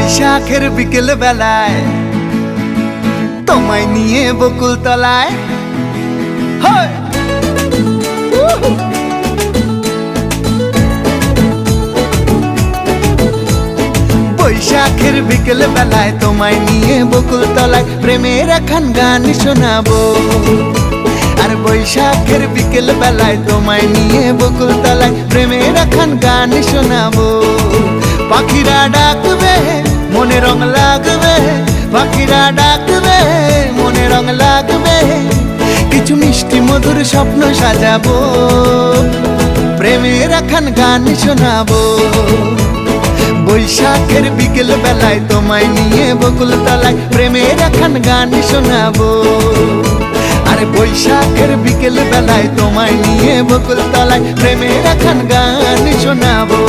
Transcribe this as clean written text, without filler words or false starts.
বৈশাখের বিকেল বেলায় তোমায় নিয়ে বকুল তলায় বৈশাখের বিকেল বেলায় তোমায় নিয়ে বকুল তলায় প্রেমের একখান গান শোনাবো। আর বৈশাখের বিকেল বেলায় তোমায় নিয়ে বকুল তলায় প্রেমের একখান গান শোনাবো। পাখিরা ডাকবে মনে রং লাগবে, পাখিরা ডাকবে মনে রং লাগবে, কিছু মিষ্টি মধুর স্বপ্ন সাজাবো, প্রেমের একখান গান শোনাবো। বৈশাখের বিকেল বেলায় তোমায় নিয়ে বকুল তলায় প্রেমের একখান গান শোনাবো। আরে বৈশাখের বিকেল বেলায় তোমায় নিয়ে বকুল তলায় প্রেমের একখান গান শোনাবো।